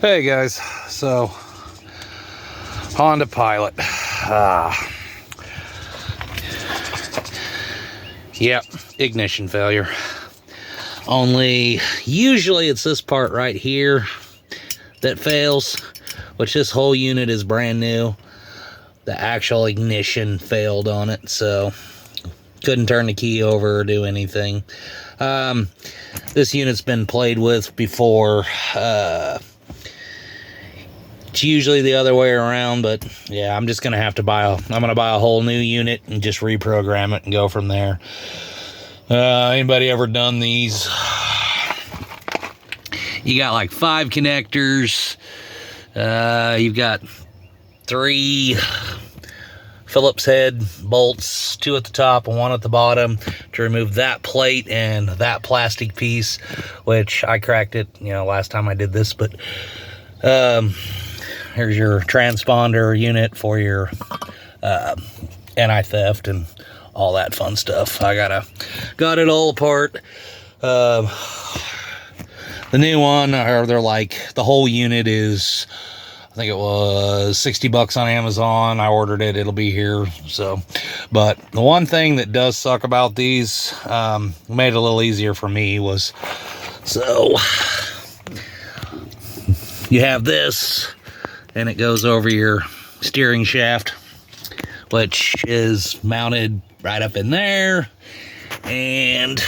Hey guys, so Honda Pilot. Yep, ignition failure. Only usually it's this part right here that fails, which this whole unit is brand new. The actual ignition failed on it, so couldn't turn the key over or do anything. This unit's been played with before. It's usually the other way around, but yeah, I'm just gonna have to I'm gonna buy a whole new unit and just reprogram it and go from there. Anybody ever done these? You got like 5 connectors. You've got 3 Phillips head bolts, 2 at the top and 1 at the bottom to remove that plate and that plastic piece, which I cracked it, last time I did this. But here's your transponder unit for your anti-theft and all that fun stuff. I got it all apart. The new one, or they're like, the whole unit is, I think it was $60 on Amazon. I ordered it, it'll be here. So, but the one thing that does suck about these, made it a little easier for me, was, so you have this and it goes over your steering shaft, which is mounted right up in there. And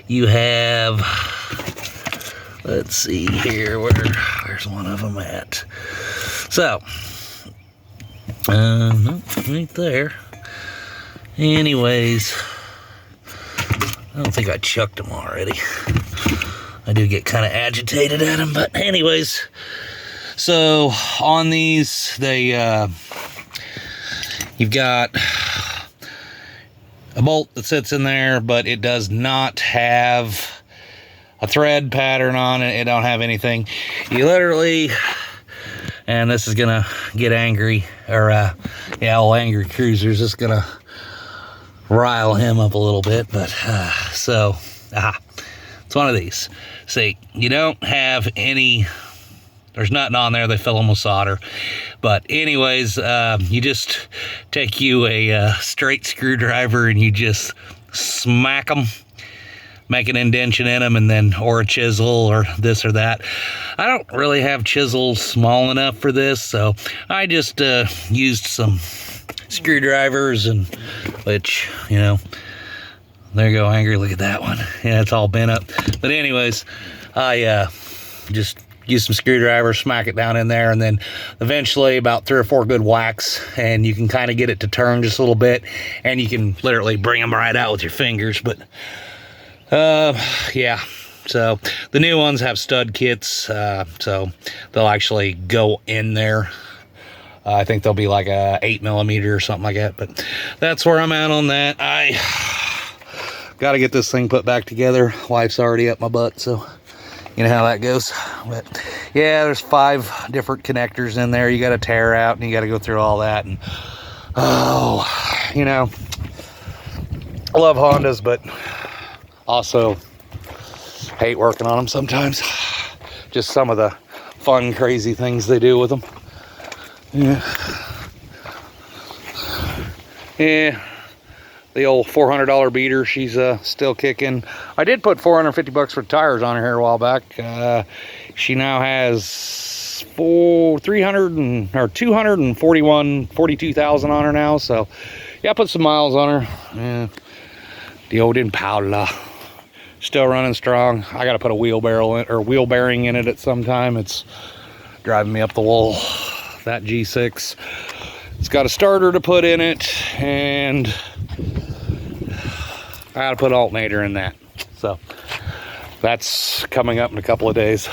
you have, let's see here, where's one of them at? So, right there. Anyways, I don't think I chucked them already. I do get kind of agitated at them, but anyways. So on these, you've got a bolt that sits in there, but it does not have a thread pattern on it. It don't have anything. You literally, and this is gonna get angry, or old Angry Cruiser's just gonna rile him up a little bit, but it's one of these. See, you don't have any, there's nothing on there. They fill them with solder. But anyways, you just take you a straight screwdriver and you just smack them, make an indentation in them, and then, or a chisel or this or that. I don't really have chisels small enough for this, so I just used some screwdrivers, and which, there you go, Angry, look at that one. Yeah, it's all bent up. But anyways, I just use some screwdrivers, smack it down in there, and then eventually about 3 or 4 good whacks, and you can kind of get it to turn just a little bit, and you can literally bring them right out with your fingers. But yeah, so the new ones have stud kits, so they'll actually go in there. I think they'll be like a 8mm or something like that. But that's where I'm at on that. I got to get this thing put back together. Wife's already up my butt, so you know how that goes. But yeah, there's 5 different connectors in there you got to tear out, and you got to go through all that. And I love Hondas, but also hate working on them sometimes. Just some of the fun, crazy things they do with them. Yeah, the old $400 beater, she's still kicking. I did put $450 for tires on her here a while back. She now has 242,000 on her now. So yeah, I put some miles on her. Yeah, the old Impala, still running strong. I got to put a wheel bearing in it at some time. It's driving me up the wall. That G6, it's got a starter to put in it, and I gotta put an alternator in that. So that's coming up in a couple of days.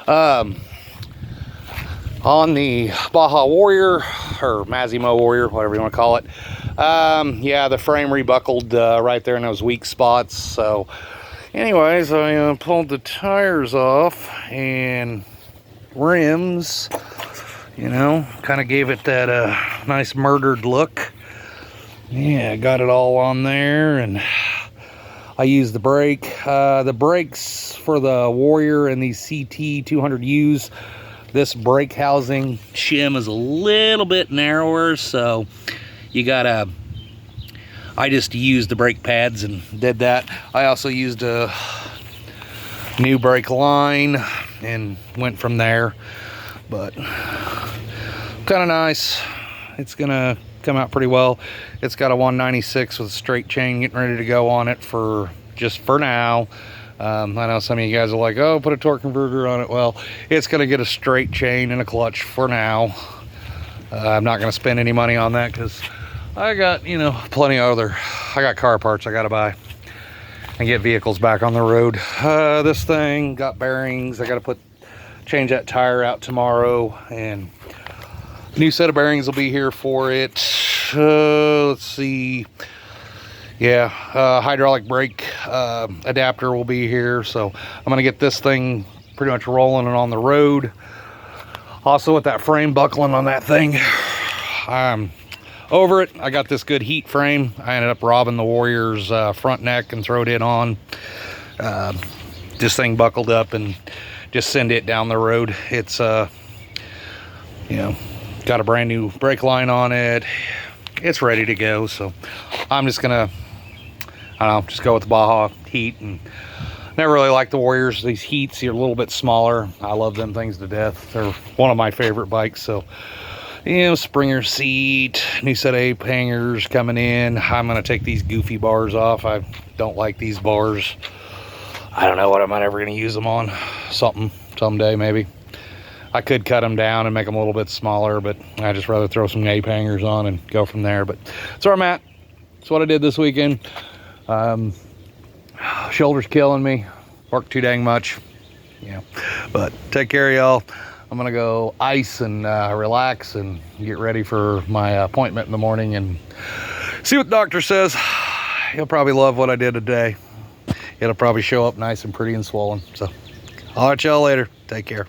On the Baja Warrior, or Mazimo Warrior, whatever you want to call it, yeah, the frame rebuckled right there in those weak spots. So anyways, I pulled the tires off and rims, kind of gave it that nice murdered look. Yeah, got it all on there, and I use the brake. The brakes for the Warrior and these CT 200Us, this brake housing shim is a little bit narrower, so you gotta, I just used the brake pads and did that. I also used a new brake line and went from there, but kind of nice. It's gonna come out pretty well. It's got a 196 with a straight chain getting ready to go on it for now. I know some of you guys are like, oh, put a torque converter on it. Well, it's gonna get a straight chain and a clutch for now. I'm not gonna spend any money on that because I got, you know, plenty of I got car parts I gotta buy and get vehicles back on the road. This thing got bearings. I gotta change that tire out tomorrow, and new set of bearings will be here for it. Let's see. Yeah, hydraulic brake adapter will be here, so I'm gonna get this thing pretty much rolling and on the road. Also, with that frame buckling on that thing, I'm over it. I got this good heat frame. I ended up robbing the Warrior's front neck and throwed it on. This thing buckled up and just send it down the road. It's you know, got a brand new brake line on it. It's ready to go, so I'm just gonna, I don't know, just go with the Baja heat. And never really liked the Warriors. These heats are a little bit smaller. I love them things to death. They're one of my favorite bikes. So, you know, Springer seat, new set of ape hangers coming in. I'm gonna take these goofy bars off. I don't like these bars. I don't know what I'm ever gonna use them on. Someday maybe. I could cut them down and make them a little bit smaller, but I just rather throw some ape hangers on and go from there. But that's where I'm at. That's what I did this weekend. Shoulder's killing me. Worked too dang much. Yeah. But take care, y'all. I'm gonna go ice and relax and get ready for my appointment in the morning and see what the doctor says. He'll probably love what I did today. It'll probably show up nice and pretty and swollen. So I'll let y'all later. Take care.